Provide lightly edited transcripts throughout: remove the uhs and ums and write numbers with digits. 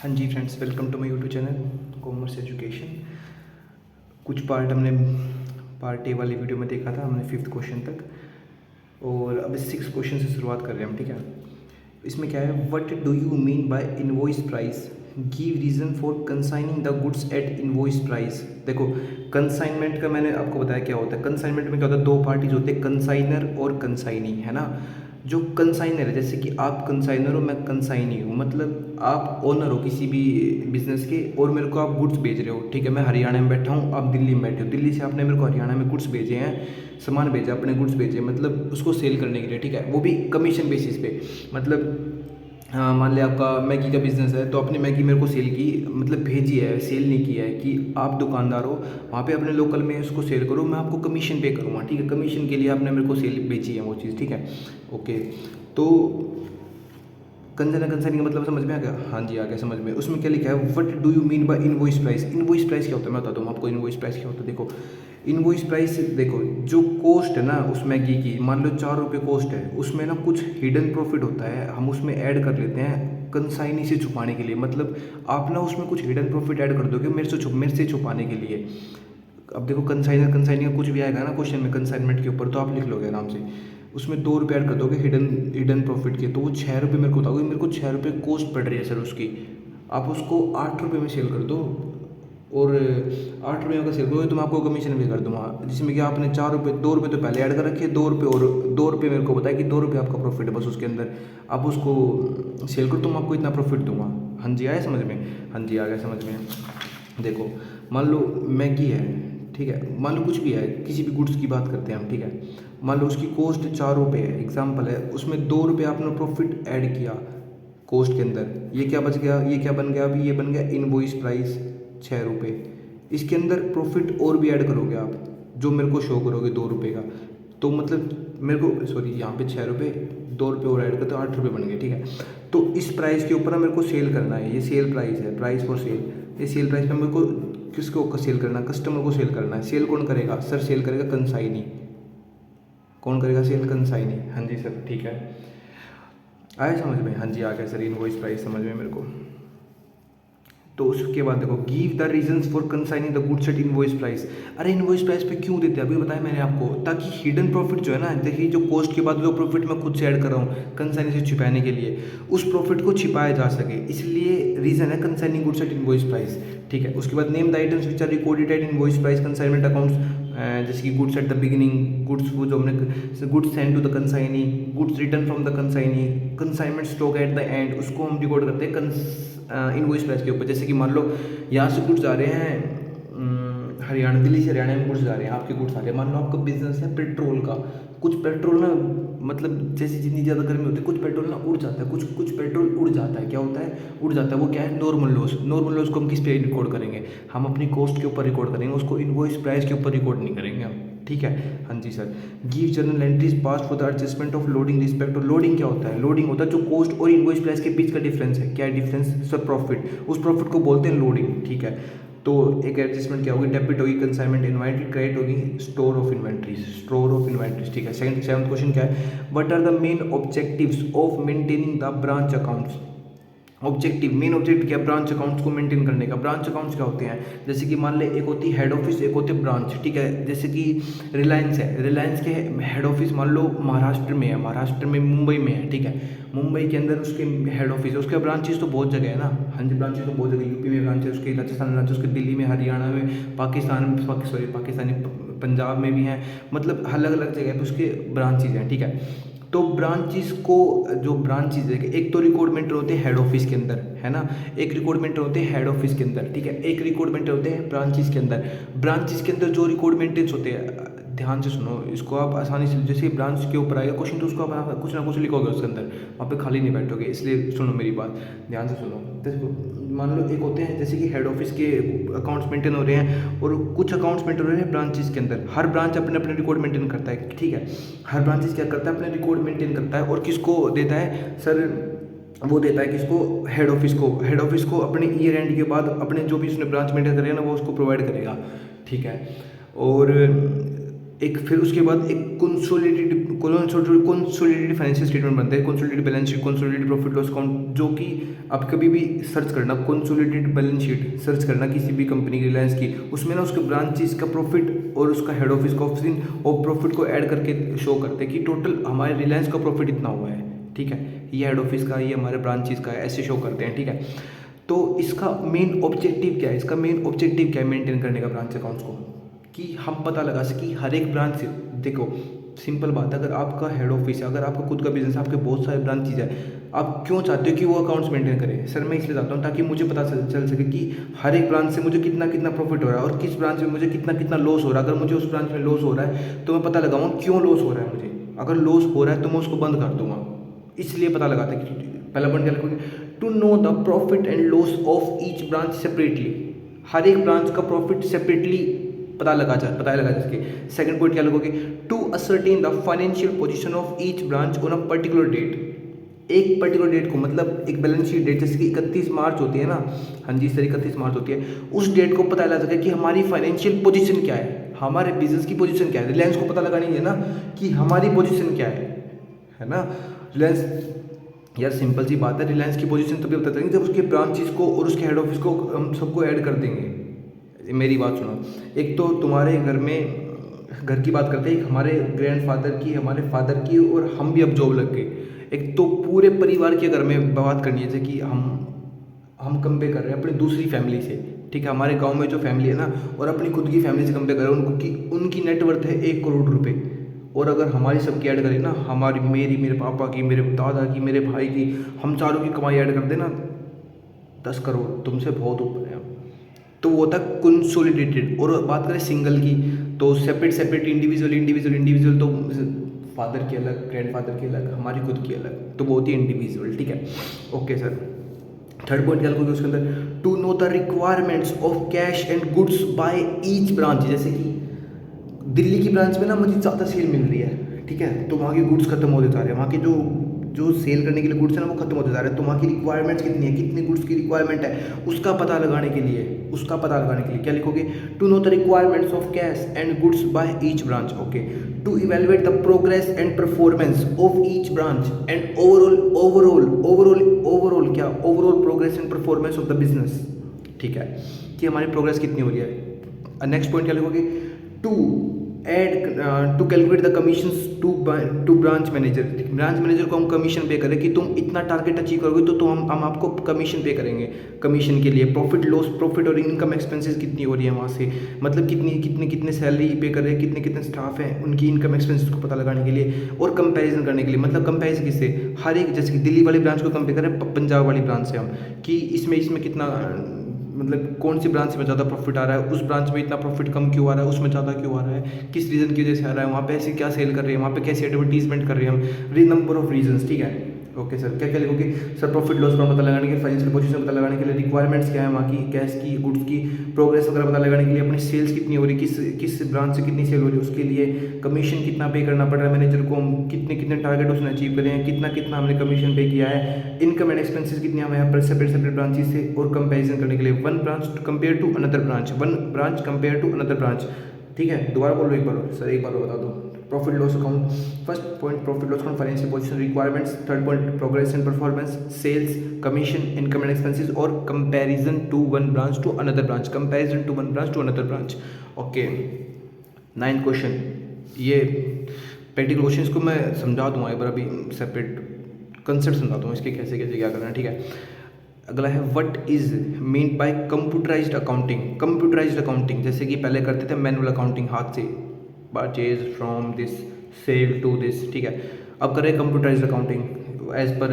हाँ जी friends, welcome to my YouTube channel commerce education. कुछ पार्ट हमने पार्ट ए वाली वीडियो में देखा था हमने 5th क्वेश्चन तक, और अब 6 क्वेश्चन से शुरुआत कर रहे हैं हम। ठीक है, इसमें क्या है, what do you mean by invoice price, give reason for consigning the goods at invoice price. देखो, कंसाइनमेंट का मैंने आपको बताया क्या होता है। कंसाइनमेंट में क्या होता है, दो पार्टीज होते हैं, कंसाइनर और कंसाइनी, है ना। जो कंसाइनर है, जैसे कि आप कंसाइनर हो, मैं कंसाइनी हूँ, मतलब आप ओनर हो किसी भी बिजनेस के और मेरे को आप गुड्स भेज रहे हो। ठीक है, मैं हरियाणा में बैठा हूँ, आप दिल्ली में बैठे हो, दिल्ली से आपने मेरे को हरियाणा में गुड्स भेजे हैं, सामान भेजा, अपने गुड्स भेजे, मतलब उसको सेल करने के लिए। ठीक है, वो भी कमीशन बेसिस पे। मतलब मान लिया आपका मैगी का बिज़नेस है, तो आपने मैगी मेरे को सेल की, मतलब भेजी है, सेल नहीं किया है, कि आप दुकानदार हो वहाँ पे अपने लोकल में उसको सेल करो, मैं आपको कमीशन पे करूँगा। ठीक है, कमीशन के लिए आपने मेरे को सेल बेची है वो चीज़। ठीक है, ओके। तो कंजन कंसाइनिंग का मतलब समझ में आ गया? हाँ जी, आ गया समझ में। उसमें क्या लिखा है, what do you mean by invoice price. Invoice price क्या होता है मैं बताता हूँ आपको। इनवॉइस प्राइस क्या होता है, देखो, इनवॉइस प्राइस, देखो जो कॉस्ट है ना उस मैगी की, मान लो 4 रुपये कॉस्ट है, उसमें ना कुछ हिडन प्रॉफिट होता है, हम उसमें ऐड कर लेते हैं कंसाइनी से छुपाने के लिए। मतलब आप ना उसमें कुछ हिडन प्रॉफिट ऐड कर दोगे मेरे से छुपाने के लिए। अब देखो, कंसाइनर कंसाइनिंग का कुछ भी आएगा ना क्वेश्चन में कंसाइनमेंट के ऊपर, तो आप लिख लोगे आराम से। उसमें 2 रुपये ऐड कर दोगे हिडन हिडन प्रॉफिट के, तो वो 6 रुपये मेरे को बताओगे, मेरे को 6 रुपये कॉस्ट पड़ रही है सर उसकी। आप उसको 8 रुपये में सेल कर दो, और 8 रुपये का सेल करोगे तो मैं आपको कमीशन भी कर दूंगा, जिसमें कि आपने 4 रुपये, 2 रुपये तो पहले ऐड कर रखे, 2 रुपये और 2 रुपये मेरे को बताया कि 2 रुपये आपका प्रॉफिट है बस उसके अंदर। आप उसको सेल करो तो मैं आपको इतना प्रॉफिट दूंगा। हाँ जी, आया समझ में? हाँ जी, आ गया समझ में। देखो, मान लो मैगी है, ठीक है, मान लो कुछ भी है, किसी भी गुड्स की बात करते हैं हम। ठीक है, मान लो उसकी कॉस्ट 4 रुपये है, एग्जाम्पल है, उसमें 2 रुपये आपने प्रॉफिट ऐड किया कॉस्ट के अंदर, ये क्या बच गया, ये क्या बन गया, अभी ये बन गया इनवॉइस प्राइस 6 रुपये। इसके अंदर प्रॉफिट और भी ऐड करोगे आप, जो मेरे को शो करोगे 2 रुपये का, तो मतलब मेरे को, सॉरी, यहाँ पे 6 रुपये, 2 रुपये और ऐड कर तो 8 रुपये बन गए। ठीक है, तो इस प्राइस के ऊपर ना मेरे को सेल करना है, ये सेल प्राइस है, प्राइस फॉर सेल। ये सेल प्राइस पे मेरे को किसको सेल करना है, कस्टमर को सेल करना है। सेल कौन करेगा सर? सेल करेगा कंसाइनी। कौन करेगा सेल? कंसाइनी। हाँ जी सर, ठीक है, आया समझ में? हाँ जी, आ गया सर, इनवॉइस प्राइस समझ में मेरे को। तो उसके बाद देखो, give the reasons for consigning the goods at invoice price. अरे इनवॉइस प्राइस पे क्यों देते हैं अभी बताया मैंने आपको, ताकि हिडन प्रॉफिट जो है ना, देखिए जो कॉस्ट के बाद जो प्रॉफिट मैं खुद से ऐड कर रहा हूँ कंसाइनी से छिपाने के लिए, उस प्रॉफिट को छिपाया जा सके, इसलिए रीजन है consigning goods at invoice price. ठीक है, उसके बाद name the items which are recorded at invoice price consignment accounts, जैसे कि goods at the beginning, goods वो जो हमने goods send to the consignee, goods return from the consignee, consignment stock at the end, उसको हम record करते हैं invoice price के ऊपर। जैसे कि मान लो यहाँ से गुड्स आ रहे हैं हरियाणा, दिल्ली से हरियाणा में गुड्स जा रहे हैं, आपके गुड्स आ रहे हैं, मान लो आपका बिजनेस है पेट्रोल का, कुछ पेट्रोल ना, मतलब जैसे जितनी ज़्यादा गर्मी होती है कुछ पेट्रोल ना उड़ जाता है, कुछ कुछ पेट्रोल उड़ जाता है। क्या होता है? उड़ जाता है। वो क्या है? Normal loss. नॉर्मल लॉस को हम किस पे रिकॉर्ड करेंगे? हम अपनी कॉस्ट के ऊपर रिकॉर्ड करेंगे, उसको इनवॉइस प्राइस के ऊपर रिकॉर्ड नहीं करेंगे हम। ठीक है, हाँ जी sir. Give journal entries pass for the adjustment of loading respect. और लोडिंग क्या होता है? लोडिंग होता है जो कॉस्ट और इनवॉइस प्राइस के बीच का डिफरेंस है। क्या है डिफरेंस सर? प्रॉफिट। उस प्रॉफिट को बोलते हैं लोडिंग। ठीक है, तो एक एडजस्टमेंट क्या होगी? डेबिट होगी कंसाइनमेंट इन्वेंट्री, क्रेडिट होगी store of inventories, store of inventories. ठीक है, सेवंथ क्वेश्चन क्या है? What are the main objectives of maintaining the branch accounts. Objective, main objective क्या? ब्रांच अकाउंट्स को मेंटेन करने का। ब्रांच अकाउंट्स क्या होते हैं? जैसे कि मान ले एक होती है हेड ऑफिस, एक होती है ब्रांच। ठीक है, जैसे कि रिलायंस है, रिलायंस के हेड ऑफिस मान लो महाराष्ट्र में है, महाराष्ट्र में मुंबई में है। ठीक है, मुंबई के अंदर उसके हेड ऑफिस है, उसके ब्रांचेस तो बहुत जगह है ना। हाँ जी, ब्रांचेस तो बहुत जगह, यूपी में ब्रांच है उसके, राजस्थान में ब्रांच है उसके, दिल्ली में, हरियाणा में, पाकिस्तान में, सॉरी पाकिस्तानी पंजाब में भी हैं, मतलब अलग अलग जगह पे उसके ब्रांचेज हैं। ठीक है, तो ब्रांचेस को, जो ब्रांचेस है, एक तो रिकॉर्ड मेंटेन होते हैं हेड ऑफिस के अंदर, है ना, एक रिकॉर्ड मेंटेन होते हैं हेड ऑफिस के अंदर। ठीक है, एक रिकॉर्ड मेंटेन होते हैं ब्रांचेस के अंदर। ब्रांचेस के अंदर जो रिकॉर्ड मेंटेन्स होते हैं, ध्यान से सुनो इसको, आप आसानी से, जैसे ब्रांच के ऊपर आएगा क्वेश्चन तो उसको आप कुछ ना कुछ लिखोगे उसके अंदर, वहाँ पे खाली नहीं बैठोगे, इसलिए सुनो मेरी बात, ध्यान से सुनो। देखो, मान लो एक होते हैं जैसे कि हेड ऑफिस के अकाउंट्स मेंटेन हो रहे हैं, और कुछ अकाउंट्स मेंटेन हो रहे हैं ब्रांचेस के अंदर। हर ब्रांच अपने अपने रिकॉर्ड मेंटेन करता है। ठीक है, हर ब्रांचेस क्या करता है? अपने रिकॉर्ड मेंटेन करता है, और किसको देता है सर? वो देता है किसको? हेड ऑफिस को। हेड ऑफिस को अपने ईयर एंड के बाद अपने जो भी उसने ब्रांच मेंटेन करेगा ना, वो उसको प्रोवाइड करेगा। ठीक है, और एक फिर उसके बाद एक कंसोलिडेटेड फाइनेंशियल स्टेटमेंट बनता है, consolidated balance sheet, consolidated profit loss account, जो कि आप कभी भी सर्च करना कंसोलिडेटेड बैलेंस शीट सर्च करना किसी भी कंपनी की, रिलायंस की, उसमें ना उसके ब्रांचेस का प्रॉफिट और उसका हेड ऑफिस का ऑफिस और प्रॉफिट को ऐड करके शो करते हैं कि टोटल हमारे रिलायंस का प्रॉफिट इतना हुआ है, ठीक है, ये हेड ऑफिस का, ये हमारे ब्रांचेस का है, ऐसे शो करते हैं, ठीक है। तो इसका मेन ऑब्जेक्टिव क्या है, इसका मेन ऑब्जेक्टिव क्या है मेंटेन करने का ब्रांच अकाउंट्स को, कि हम पता लगा सके हर एक ब्रांच से। देखो सिंपल बात है, अगर आपका हेड ऑफिस है, अगर आपका खुद का बिजनेस, आपके बहुत सारे ब्रांचेज है, आप क्यों चाहते हो कि वो अकाउंट्स मेंटेन करें? सर मैं इसलिए चाहता हूँ ताकि मुझे पता चल सके कि हर एक ब्रांच से मुझे कितना कितना प्रॉफिट हो रहा है और किस ब्रांच में मुझे कितना कितना लॉस हो रहा है। अगर मुझे उस ब्रांच में लॉस हो रहा है तो मैं पता लगाऊँ क्यों लॉस हो रहा है मुझे, अगर लॉस हो रहा है तो मैं उसको बंद कर दूंगा, इसलिए पता लगाते हैं कि पहला पॉइंट क्या लिखोगे, to know the profit and loss of each branch separately, हर एक ब्रांच का प्रॉफिट सेपरेटली पता लगा जिसके। सेकंड पॉइंट क्या लिखोगे, to ascertain the financial position of each branch on a particular date, एक पर्टिकुलर डेट को, मतलब एक बैलेंस शीट डेट जैसे कि 31 मार्च होती है ना, हाँ जी सर 31 मार्च होती है, उस डेट को पता लगा सके कि हमारी फाइनेंशियल पोजीशन क्या है, हमारे बिजनेस की पोजीशन क्या है। रिलायंस को पता लगानी है ना कि हमारी पोजीशन क्या है ना। रिलायंस, यार सिंपल सी बात है, रिलायंस की पोजीशन तभी पता चलेगी जब उसके ब्रांचेस को और उसके हेड ऑफिस को हम सबको ऐड कर देंगे। मेरी बात सुनो, एक तो तुम्हारे घर में, घर की बात करते हैं, एक हमारे ग्रैंडफादर की, हमारे फादर की, और हम भी अब जॉब लग गए, एक तो पूरे परिवार के घर में बात करनी है जैसे कि हम कंपेयर कर रहे हैं अपनी दूसरी फैमिली से, ठीक है, हमारे गांव में जो फैमिली है ना और अपनी खुद की फैमिली से कंपेयर कर रहे हैं, उनको कि उनकी नेटवर्थ है 1 करोड़ रुपए, और अगर हमारी सबकी ऐड करें ना, हमारी, मेरी, मेरे पापा की, मेरे दादा की, मेरे भाई की, हम चारों की कमाई ऐड कर देना 10 करोड़, तुमसे बहुत ऊपर है, तो वो होता है कंसोलिडेटेड। और बात करें सिंगल की तो सेपरेट इंडिविजुअल, तो फादर की अलग, ग्रैंडफादर की अलग, हमारी खुद की अलग, तो बहुत ही इंडिविजुअल, ठीक है। ओके सर, थर्ड पॉइंट क्या लिखोगे उसके अंदर, to know the requirements of cash and goods by each branch, जैसे कि दिल्ली की ब्रांच में ना मुझे ज़्यादा सेल मिल रही है, ठीक है, तो वहाँ के गुड्स खत्म होते जा रहे हैं, वहाँ के जो सेल करने के लिए गुड्स है ना वो खत्म होते जा रहे हैं, तो वहाँ की रिक्वायरमेंट्स कितनी है, कितने गुड्स की रिक्वायरमेंट है, उसका पता लगाने के लिए क्या लिखोगे, to know the requirements of cash and goods by each branch. Okay, to evaluate the progress and performance of each branch and overall progress and performance of the business, ठीक है, कि हमारी प्रोग्रेस कितनी हो रही है। नेक्स्ट पॉइंट क्या लिखोगे, to calculate the commissions to branch manager को हम कमीशन पे करें कि तुम इतना टारगेट अचीव करोगे तो हम आपको कमीशन पे करेंगे, कमीशन के लिए प्रॉफिट और इनकम एक्सपेंसेस कितनी हो रही है वहाँ से, मतलब कितने सैलरी पे कर रहे हैं, कितने स्टाफ हैं, उनकी इनकम एक्सपेंसेस को पता लगाने के लिए और कंपैरिजन करने के लिए, मतलब कंपैरिजन किससे, हर एक, जैसे कि दिल्ली वाली ब्रांच को कंपेयर करें पंजाब वाली ब्रांच से हम, कि इसमें कितना, मतलब कौन सी ब्रांच में ज़्यादा प्रॉफिट आ रहा है, उस ब्रांच में इतना प्रॉफिट कम क्यों आ रहा है, उसमें ज़्यादा क्यों आ रहा है, किस रीज़न की वजह से आ रहा है, वहाँ पे ऐसे क्या सेल कर रहे हैं, वहाँ पे कैसे एडवर्टीजमेंट कर रहे हैं हम, नंबर ऑफ रीजंस, ठीक है। ओके सर, क्या लिखोगे सर, प्रॉफिट लॉस का पता लगाने के, फाइनेंशियल पोजीशन पता लगाने के लिए, रिक्वायरमेंट्स क्या है वहाँ की, कैश की, गुड्स की, प्रोग्रेस वगैरह पता लगाने के लिए, अपनी सेल्स कितनी हो रही है, किस ब्रांच से कितनी सेल हो रही है, उसके लिए कमीशन कितना पे करना पड़ रहा है मैनेजर को, हम कितने टारगेट उसने अचीव करे हैं, कितना हमने कमीशन पे किया है, इनकम एंड एक्सपेंसेस कितनी हमें यहाँ पर सेपरेट ब्रांचेस से, और कंपेरिजन करने के लिए one branch compare to another branch, ठीक है। दोबारा बोलो एक बार सर, एक बार बता दो, profit loss account, first point profit loss account, financial position, requirements, third point progress and performance, sales, commission, income and expenses, और comparison to one branch to another branch, okay. 9th question, ये practical question को मैं समझा दूंगा एक बार, अभी separate concept समझा दूंगा इसके कैसे क्या करना है, ठीक है। अगला है what is mean by computerised accounting, जैसे कि पहले करते थे मैनुअल अकाउंटिंग, हाथ से, purchase from this, sale to this, ठीक है, अब कर रहे हैं computerised accounting as per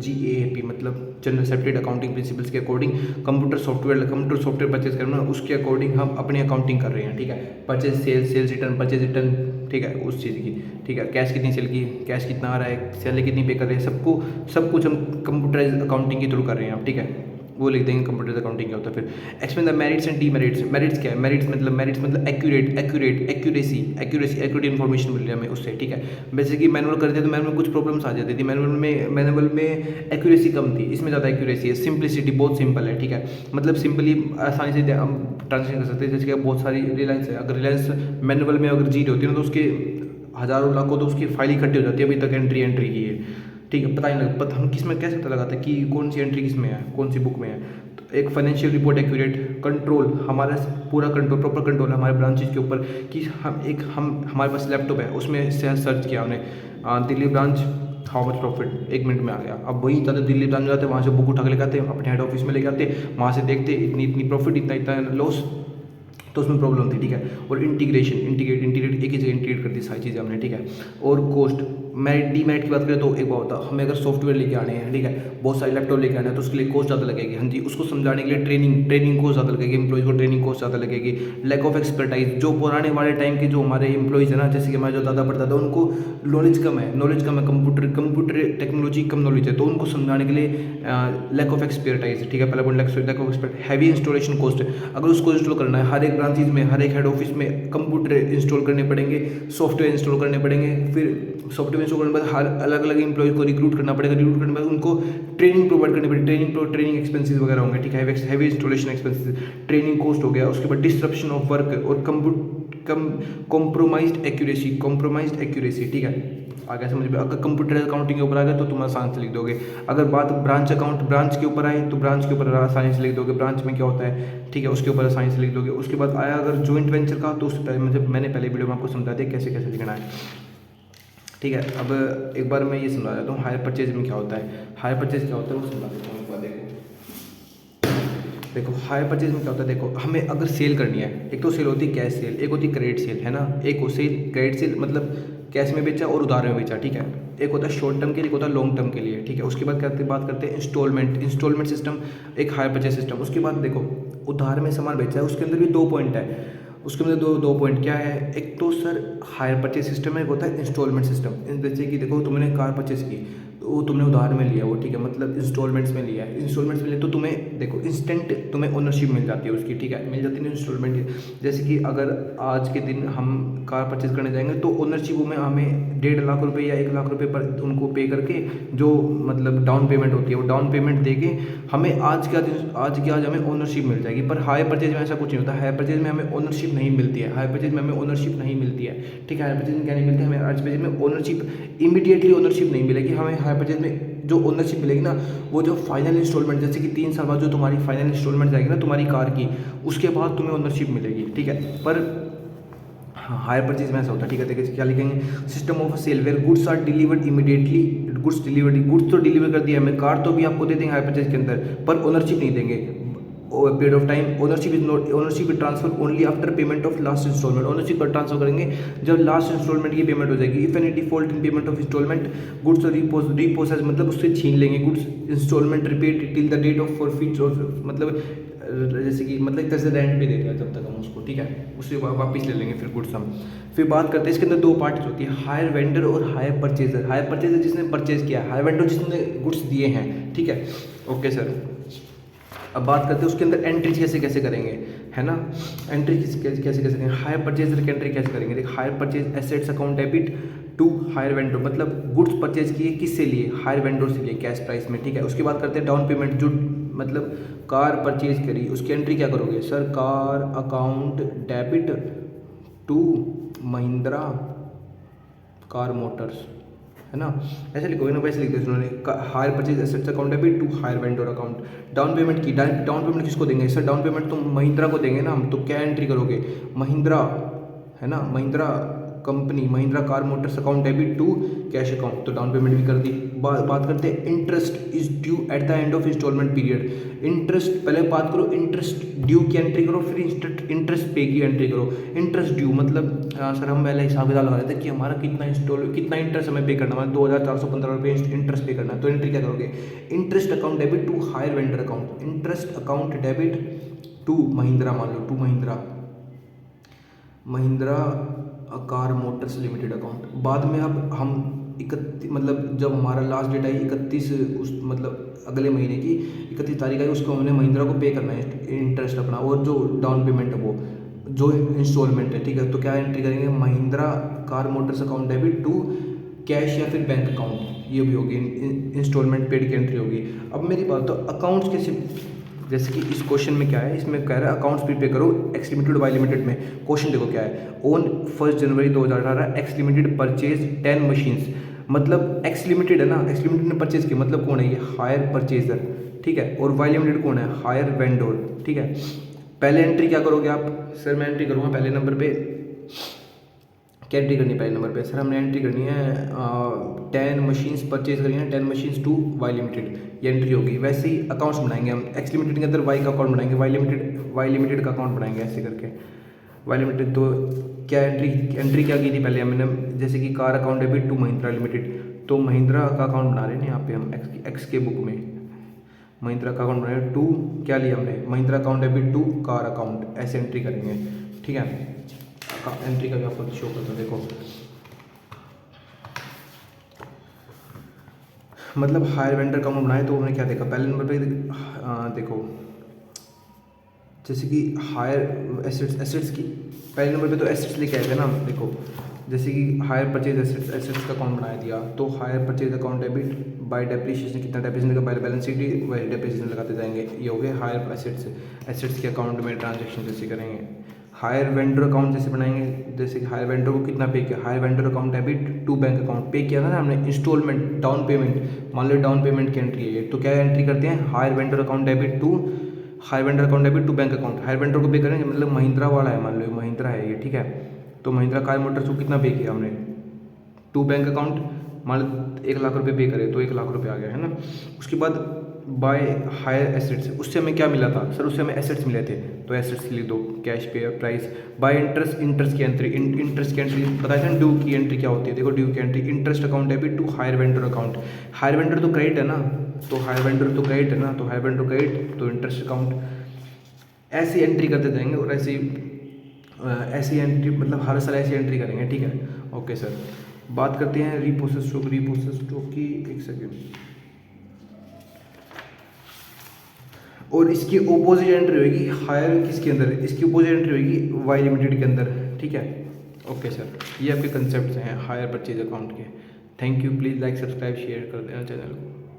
GAAP, मतलब जनरल एक्सेप्टेड अकाउंटिंग प्रिंसिपल्स के अकॉर्डिंग, कंप्यूटर सॉफ्टवेयर परचेज करना, उसके अकॉर्डिंग हम अपनी अकाउंटिंग कर रहे हैं, ठीक है। Purchase sales return, purchase return, ठीक है, उस चीज़ की, ठीक है, कैश कितनी सेल की, कैश कितना आ रहा है, सैलरी कितनी पे कर रहे हैं, सब कुछ हम कंप्यूटराइज अकाउंटिंग के थ्रू कर रहे हैं आप, ठीक है। वो लिख देंगे कंप्यूटर अकाउंटिंग क्या होता है। फिर explain the merits and demerits. Merits क्या है? मेरिट्स मतलब एक्यूरेट इन्फॉर्मेशन मिल रही है हमें उससे, ठीक है। वैसे कि मैनुअल करते हैं तो मैनुअल में कुछ प्रॉब्लम्स आ जाती थी, मैनुअल में एक्यूरेसी कम थी, इसमें ज़्यादा एक्यूरेसी है। सिंप्लिसिटी बहुत सिंपल है, ठीक है, मतलब सिंपली आसानी से हम ट्रांसलेट कर सकते हैं। जैसे कि बहुत सारी रिलायंस है, अगर रिलायंस मैनुअल में अगर जीरो होती है ना तो उसके हज़ारों लाखों तो उसकी फाइल इकट्ठी हो जाती है, अभी तक एंट्री की है, ठीक है, पता ही नहीं लगता। पता हम किस में कैसे पता लगाते हैं कि कौन सी एंट्री किस में है, कौन सी बुक में है। तो एक फाइनेंशियल रिपोर्ट एक्यूरेट, कंट्रोल हमारा पूरा कंट्रोल, प्रॉपर कंट्रोल हमारे ब्रांचेज के ऊपर कि हम हमारे पास लैपटॉप है उसमें से सर्च किया हमने Delhi branch how much profit, 1 minute में आ गया। अब वही जाते दिल्ली ब्रांच में जाते, वहाँ से बुक उठा के लेके आते, अपने हेड ऑफिस में लेके आते, वहाँ से देखते इतनी प्रॉफिट, इतना लॉस, तो उसमें प्रॉब्लम थी, ठीक है। और इंटीग्रेट एक ही जगह इंटीग्रेट कर दी सारी चीज़ें हमने, ठीक है। और कॉस्ट, मेरिट डीमेरिट की बात करें तो एक बात होता है, हमें अगर सॉफ्टवेयर लेके आने हैं, ठीक है, बहुत सारे लैपटॉप लेके आने हैं तो उसके लिए कॉस्ट ज़्यादा लगेगी, हाँ जी। उसको समझाने के लिए ट्रेनिंग कॉस्ट ज़्यादा लगेगी, एम्प्लॉइज़ को ट्रेनिंग कॉस्ट ज़्यादा लगेगी। लैक ऑफ एक्सपर्टाइज, जो पुराने वाले टाइम के जो हमारे एम्प्लॉइज़ है ना, जैसे कि हमारे जो दादा परदादा, उनको नॉलेज कम है, कंप्यूटर टेक्नोलॉजी कम नॉलेज है, तो उनको समझाने के लिए लैक ऑफ एक्सपर्टाइज, ठीक है, पहला point lack of expert. Heavy installation cost, अगर उसको इंस्टॉल करना है हर एक ब्रांचेज में, हर एक हेड ऑफिस में कंप्यूटर इंस्टॉल करने पड़ेंगे, सॉफ्टवेयर इंस्टॉल करने पड़ेंगे, फिर सॉफ्टवेयर इंस्टॉल करने के बाद हर अलग अलग एम्प्लॉय को रिक्रूट करना पड़ेगा, रिक्रूट करने के बाद उनको ट्रेनिंग प्रोवाइड करनी पड़ेगी, ट्रेनिंग एक्सपेंसेस वगैरह होंगे, ठीक है, heavy installation expenses, training cost हो गया। उसके बाद डिस्ट्रप्शन ऑफ वर्क और कॉम्प्रोमाइज्ड एक्यूरेसी, ठीक है, आगे समझ में। अगर कंप्यूटर अकाउंटिंग के ऊपर आ गए तो तुम आसानी से लिख दोगे। अगर बात ब्रांच के ऊपर आए तो ब्रांच के ऊपर आसानी से लिख दोगे, ब्रांच में क्या होता है, ठीक है, उसके ऊपर आसानी से लिख दोगे। उसके बाद आया अगर जॉइंट वेंचर का, तो उससे पहले मैंने पहले वीडियो में आपको समझा दिया कैसे कैसे लिखना है, ठीक है। अब एक बार मैं ये समझा देता हूँ हायर परचेज में क्या होता है। हायर परचेज क्या होता है वो समझा देता हूँ एक बार। देखो हायर परचेज में क्या होता है, देखो हमें अगर सेल करनी है, एक तो सेल होती है कैश सेल, एक होती है क्रेडिट सेल, है ना। एक सेल क्रेडिट सेल मतलब कैश में बेचा और उधार में बेचा, ठीक है। एक होता है शॉर्ट टर्म के लिए, एक होता है लॉन्ग टर्म के लिए, ठीक है। उसके बाद बात करते हैं इंस्टॉलमेंट सिस्टम, एक हायर परचेज सिस्टम। उसके बाद देखो उधार में सामान बेचा है, उसके अंदर भी 2 पॉइंट है, उसके अंदर दो पॉइंट क्या है। एक तो सर हायर परचेज सिस्टम है, एक होता है इंस्टॉलमेंट सिस्टम। जैसे कि देखो तुमने कार परचेज की तो वो तुमने उधार में लिया वो, ठीक है, मतलब इंस्टॉलमेंट्स में लिया है। इंस्टॉलमेंट्स में लिया तो तुम्हें देखो इंस्टेंट तुम्हें ओनरशिप मिल जाती है उसकी, ठीक है, मिल जाती है इंस्टॉलमेंट। जैसे कि अगर आज के दिन हम कार परचेज करने जाएंगे तो ओनरशिप में हमें 1.5 लाख रुपए या 1 लाख रुपए पर उनको पे करके जो मतलब डाउन पेमेंट होती है, वो डाउन पेमेंट दे के हमें आज हमें ओनरशिप मिल जाएगी। पर हायर परचेज में ऐसा कुछ नहीं होता। हायर परचेज में हमें ओनरशिप नहीं मिलती है, हायर परचेज में हमें ओनरशिप नहीं मिलती है, ठीक है। हायर परचेज में क्या नहीं मिलती है, हमें हायर परचेज में ओनरशिप इमीडिएटली ओनरशिप नहीं मिलेगी। हमें हायर परचेज में जो ओनरशिप मिलेगी ना, वो जो फाइनल इंस्टॉलमेंट, जैसे कि 3 साल बाद जो तुम्हारी फाइनल इंस्टॉलमेंट जाएगी ना तुम्हारी कार की, उसके बाद तुम्हें ओनरशिप मिलेगी, ठीक है। पर हायर परचेज में ऐसा होता है, ठीक है। देखिए क्या लिखेंगे, system of sale where goods are delivered immediately, goods तो डिलीवर कर दिया हमें, कार तो भी आपको दे देंगे हायर परचेज के अंदर, पर ओनरशिप नहीं देंगे। Period of time ownership transfer only after payment of last instalment. Ownership पर ट्रांसफर करेंगे जब लास्ट इंस्टॉलमेंट की पेमेंट हो जाएगी। If any default in payment of instalment goods repossess मतलब उससे छीन लेंगे goods instalment repaid till the date of forfeit, मतलब जैसे कि मतलब एक तरह से रेंट पे दे दिया जब तक हम उसको, ठीक है, उससे वापस ले लेंगे फिर गुड्स हम। फिर बात करते हैं इसके अंदर 2 पार्ट्स होती है, हायर वेंडर और हायर परचेजर। हायर परचेजर जिसने परचेज किया, हायर वेंडर जिसने गुड्स दिए हैं, ठीक है, ओके सर। अब बात करते हैं उसके अंदर एंट्री कैसे कैसे करेंगे, है ना। एंट्री कैसे कैसे करेंगे, हायर परचेजर की एंट्री कैसे करेंगे। देख hire purchase assets account debit to hire vendor, मतलब गुड्स परचेज किए किससे लिए, हायर वेंडर से लिए कैश प्राइस में, ठीक है। उसके बाद करते हैं डाउन पेमेंट, जो मतलब कार परचेज करी उसकी एंट्री क्या करोगे sir, car account debit to Mahindra car motors, है ना, ऐसे लिखोगे ना, वैसे लिख दिया उन्होंने। Hire purchase assets account debit to hire vendor account. Down payment की, डाउन पेमेंट किसको देंगे सर, डाउन पेमेंट तो महिंद्रा को देंगे ना हम, तो क्या एंट्री करोगे, महिंद्रा, है ना, Mahindra company, Mahindra car motors account debit to cash account, तो डाउन पेमेंट भी कर दी। बात करते हैं interest is due at the end of instalment period. Interest पहले बात करो, इंटरेस्ट ड्यू की एंट्री करो, फिर इंटरेस्ट पे की एंट्री करो। इंटरेस्ट ड्यू मतलब सर हम पहले हिसाब किताब लगा रहे थे कि हमारा कितना इंटरेस्ट हमें पे करना है, 2415 रुपये इंटरेस्ट पे करना है, तो एंट्री क्या करोगे, interest account debit to hire vendor account, interest account debit to Mahindra, मान लो to Mahindra car motors limited account. बाद में अब हम मतलब जब हमारा लास्ट डेट आई 31 उस मतलब अगले महीने की 31 तारीख आई, उसको हमने महिंद्रा को पे करना है इंटरेस्ट अपना, और जो डाउन पेमेंट है वो जो इंस्टॉलमेंट है, ठीक है। तो क्या एंट्री करेंगे, Mahindra car motors account debit to cash या फिर बैंक अकाउंट, ये भी होगी इंस्टॉलमेंट पेड की एंट्री होगी। अब मेरी बात तो अकाउंट्स कैसे, जैसे कि इस क्वेश्चन में क्या है, इसमें कह रहा है अकाउंट्स प्रीपे करो एक्स लिमिटेड वाई लिमिटेड में। क्वेश्चन देखो क्या है, on 1 January 2018 x limited purchase 10 machines, मतलब एक्स लिमिटेड है ना, एक्स लिमिटेड ने परचेज की, मतलब कौन है ये, हायर परचेजर, ठीक है। और वाई लिमिटेड कौन है, हायर वेंडोर, ठीक है। पहले एंट्री क्या करोगे आप, सर मैं एंट्री करूँगा पहले नंबर पे, क्या एंट्री करनी है पहले नंबर पे, सर हमने एंट्री करनी है 10 मशीन्स परचेज करनी है, 10 मशीन्स टू वाई लिमिटेड, ये एंट्री होगी। वैसे ही अकाउंट्स बनाएंगे हम, एक्स लिमिटेड के अंदर वाई का अकाउंट बनाएंगे, वाई लिमिटेड का अकाउंट बनाएंगे, ऐसे करके वाई लिमिटेड। तो क्या एंट्री क्या की थी पहले हमने, जैसे कि car account debit to Mahindra limited, तो महिंद्रा का अकाउंट बना रहे हैं यहाँ पे हम एक्स के बुक में, महिंद्रा का अकाउंट बनाया टू, क्या लिया हमने, Mahindra account debit to car account, ऐसे एंट्री करेंगे, ठीक है। एंट्री का भी आपको शो करता हूँ, देखो मतलब हायर वेंडर अकाउंट बनाए तो उन्होंने क्या देखा, पहले नंबर पे देखो जैसे कि हायर एसेट्स की, पहले नंबर पे तो एसेट्स लेके आए थे ना, देखो जैसे कि हायर परचेज एसेट्स का अकाउंट बना दिया, तो hire purchase account debit bye depreciation, कितना डेप्रिसिएशन का, बाय बैलेंस शीट वही डेप्रिसिएशन लगाते जाएंगे, ये हो गए हायर एसेट्स के अकाउंट में ट्रांजेक्शन जैसे करेंगे। हायर वेंडर अकाउंट जैसे बनाएंगे, जैसे कि हायर वेंडर को कितना पे किया, hire vendor account debit to bank account, pay किया था ना हमने इंस्टॉलमेंट डाउन पेमेंट, मान लो डाउन पेमेंट की एंट्री है, तो क्या एंट्री करते हैं, hire vendor account debit to bank account, hire vendor को पे करेंगे, मतलब महिंद्रा वाला है, मान लो महिंद्रा है ये, ठीक है। तो महिंद्रा कार मोटर्स को कितना पे किया हमने, टू बैंक अकाउंट, मान लो 1 लाख रुपये पे करे तो 1 लाख रुपये आ गया है ना। उसके बाद बाय हायर एसेट्स, उससे हमें क्या मिला था सर, उससे हमें एसेट्स मिले थे, तो एसेट्स लिख दो, कैश पे प्राइस। बाय इंटरेस्ट की एंट्री, इंटरेस्ट की एंट्री बताया था, ड्यू की एंट्री क्या होती है, देखो ड्यू की entry, interest account debit to hire vendor account, hire vendor तो क्रेडिट है ना, तो हायर वेंडर तो क्रेडिट है ना, तो हायर वेंडर क्रेडिट तो इंटरेस्ट अकाउंट, ऐसी एंट्री करते जाएंगे। और ऐसी एंट्री मतलब हर साल ऐसी एंट्री करेंगे, ठीक है। ओके सर, बात करते हैं रीपोसेस स्टॉक की, एक सेकेंड। और इसकी ओपोजिट एंट्री होगी हायर किसके अंदर, इसकी ओपोजिट एंट्री होगी वाई लिमिटेड के अंदर, ठीक है। ओके सर, ये आपके कंसेप्ट हैं हायर परचेज अकाउंट के। Thank you, please like subscribe share कर देना चैनल को।